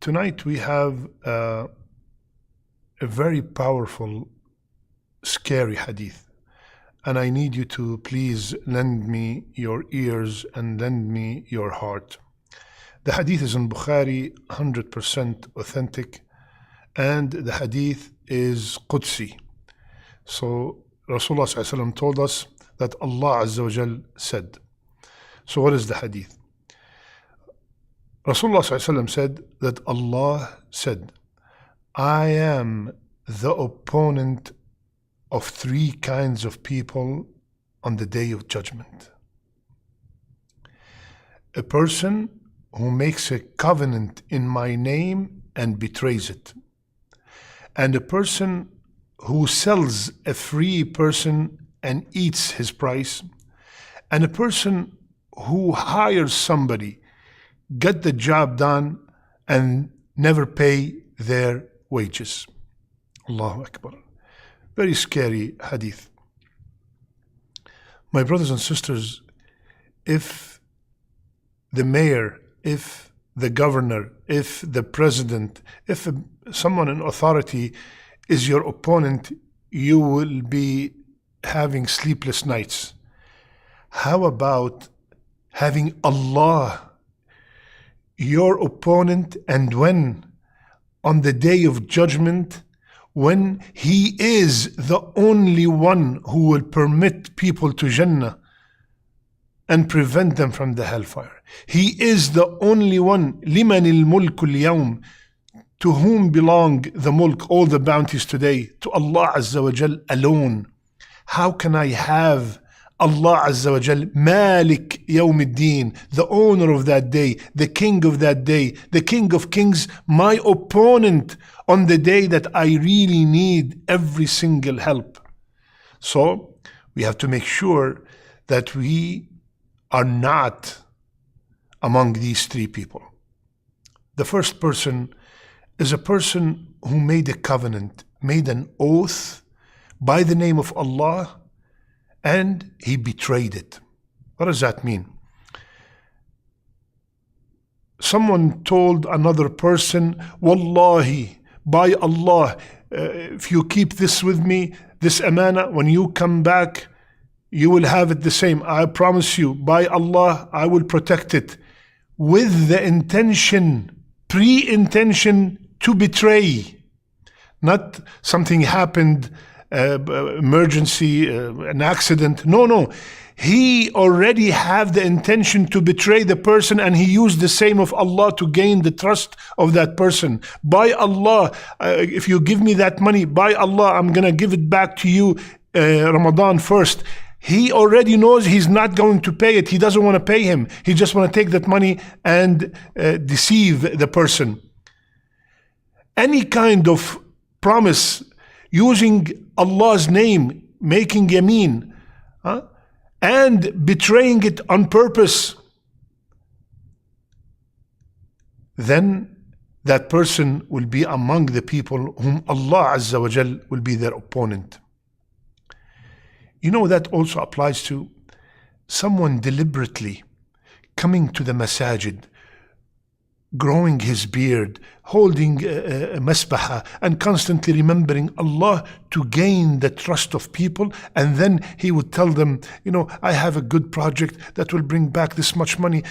Tonight we have a very powerful, scary hadith. And I need you to please lend me your ears and lend me your heart. The hadith is in Bukhari, 100% authentic, and the hadith is Qudsi. So Rasulullah ﷺ told us that Allah Azza wa Jal said. So what is the hadith? Rasulullah ﷺ said that Allah said, I am the opponent of three kinds of people on the day of judgment. A person who makes a covenant in my name and betrays it. And a person who sells a free person and eats his price. And a person who hires somebody, get the job done, and never pay their wages. Allahu Akbar. Very scary hadith. My brothers and sisters, if the mayor, if the governor, if the president, if someone in authority is your opponent, you will be having sleepless nights. How about having Allah your opponent, and when on the day of judgment, when He is the only one who will permit people to Jannah and prevent them from the hellfire. He is the only one. لِمَنِ الْمُلْكُ الْيَوْمِ, to whom belong the mulk, all the bounties today, to Allah Azza wa Jal alone. How can I have Allah Azza wa Jal, Malik Yawm al-Din, the owner of that day, the king of that day, the king of kings, my opponent on the day that I really need every single help? So we have to make sure that we are not among these three people. The first person is a person who made a covenant, made an oath by the name of Allah, and he betrayed it. What does that mean? Someone told another person, Wallahi, by Allah, if you keep this with me, this amana, when you come back, you will have it the same. I promise you, by Allah, I will protect it. With the intention, pre-intention to betray. Not something happened, emergency, an accident. No. He already had the intention to betray the person, and he used the same of Allah to gain the trust of that person. By Allah, if you give me that money, by Allah, I'm going to give it back to you Ramadan first. He already knows he's not going to pay it. He doesn't want to pay him. He just want to take that money and deceive the person. Any kind of promise using Allah's name, making yameen, and betraying it on purpose, then that person will be among the people whom Allah Azza wa Jal will be their opponent. You know, that also applies to someone deliberately coming to the masajid, growing his beard, holding a masbaha, and constantly remembering Allah to gain the trust of people. And then he would tell them, I have a good project that will bring back this much money.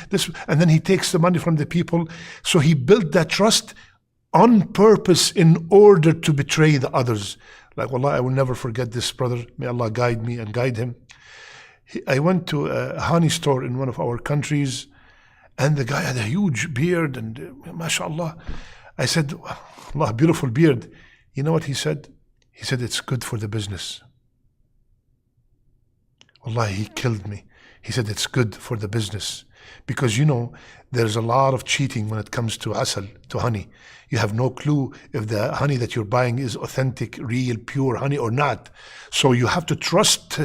And then he takes the money from the people. So he built that trust on purpose in order to betray the others. Like, wallah, I will never forget this brother. May Allah guide me and guide him. I went to a honey store in one of our countries, and the guy had a huge beard, and mashallah. I said, Allah, beautiful beard. You know what he said? He said, it's good for the business. Allah, he killed me. He said, it's good for the business. Because there's a lot of cheating when it comes to asal, to honey. You have no clue if the honey that you're buying is authentic, real, pure honey or not. So you have to trust.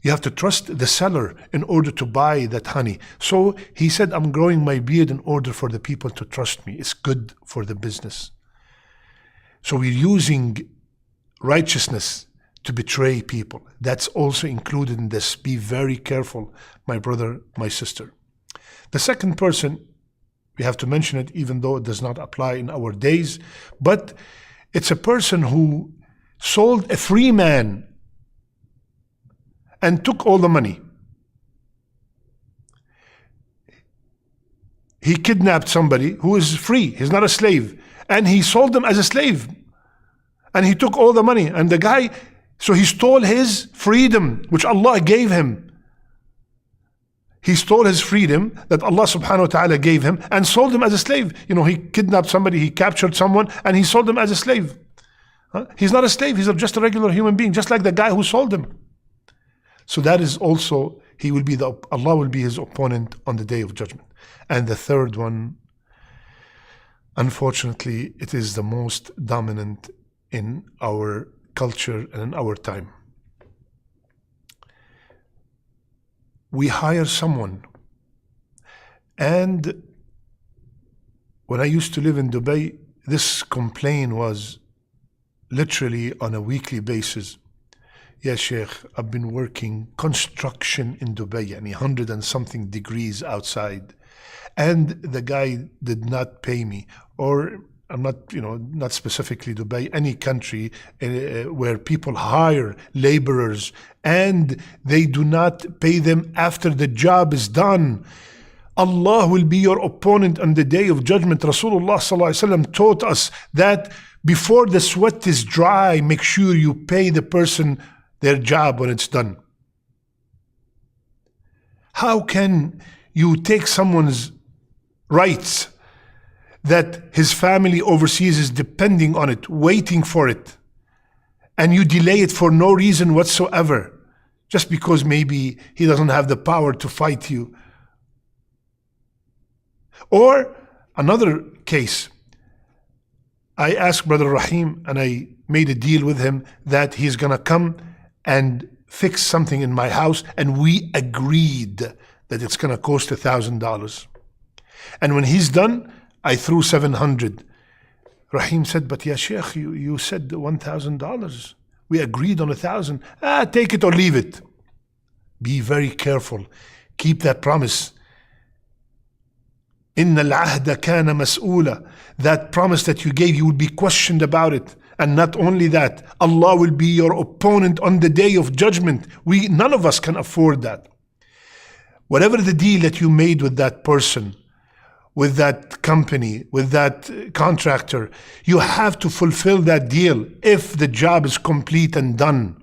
You have to trust the seller in order to buy that honey. So he said, I'm growing my beard in order for the people to trust me. It's good for the business. So we're using righteousness to betray people. That's also included in this. Be very careful, my brother, my sister. The second person We have to mention it even though it does not apply in our days. But it's a person who sold a free man and took all the money. He kidnapped somebody who is free. He's not a slave. And he sold them as a slave. And he took all the money. And the guy, so he stole his freedom, which Allah gave him. He stole his freedom that Allah subhanahu wa ta'ala gave him and sold him as a slave. You know, he kidnapped somebody, he captured someone, and he sold him as a slave. He's not a slave, he's just a regular human being, just like the guy who sold him. So that is also, Allah will be his opponent on the day of judgment. And the third one, unfortunately, it is the most dominant in our culture and in our time. We hire someone, and when I used to live in Dubai, this complaint was literally on a weekly basis. Yeah, Sheikh, I've been working construction in Dubai, 100 and something degrees outside, and the guy did not pay me. Or I'm not, not specifically Dubai, any country where people hire laborers and they do not pay them after the job is done. Allah will be your opponent on the day of judgment. Rasulullah ﷺ taught us that before the sweat is dry, make sure you pay the person their job when it's done. How can you take someone's rights that his family overseas is depending on it, waiting for it, and you delay it for no reason whatsoever, just because maybe he doesn't have the power to fight you? Or another case, I asked Brother Rahim and I made a deal with him that he's gonna come and fix something in my house, and we agreed that it's gonna cost $1,000. And when he's done, I threw $700. Rahim said, but ya Sheikh, you said $1,000. We agreed on $1,000. Take it or leave it. Be very careful. Keep that promise. Inna al-ahda kana mas'oola. That promise that you gave, you will be questioned about it. And not only that, Allah will be your opponent on the day of judgment. None of us can afford that. Whatever the deal that you made with that person, with that company, with that contractor, you have to fulfill that deal if the job is complete and done.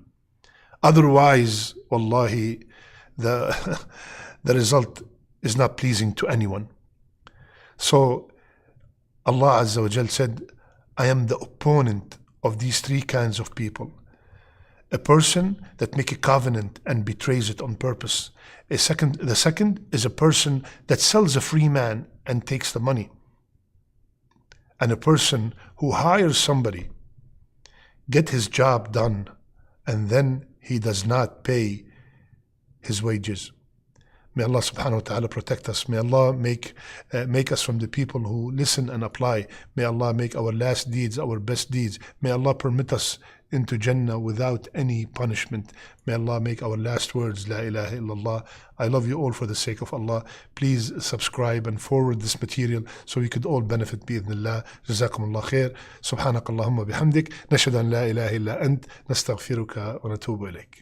Otherwise, wallahi, the result is not pleasing to anyone. So Allah Azza wa Jal said, I am the opponent of these three kinds of people. A person that makes a covenant and betrays it on purpose. The second is a person that sells a free man and takes the money. And a person who hires somebody, get his job done, and then he does not pay his wages. May Allah subhanahu wa ta'ala protect us. May Allah make us from the people who listen and apply. May Allah make our last deeds our best deeds. May Allah permit us into Jannah without any punishment. May Allah make our last words La ilaha illallah. I love you all for the sake of Allah. Please subscribe and forward this material so we could all benefit bi'idhnillah. Jazakumullah khair. Subhanakallahumma bihamdik. Nashhadu an la ilaha illa ant. Nastaghfiruka wa natubu ilayk.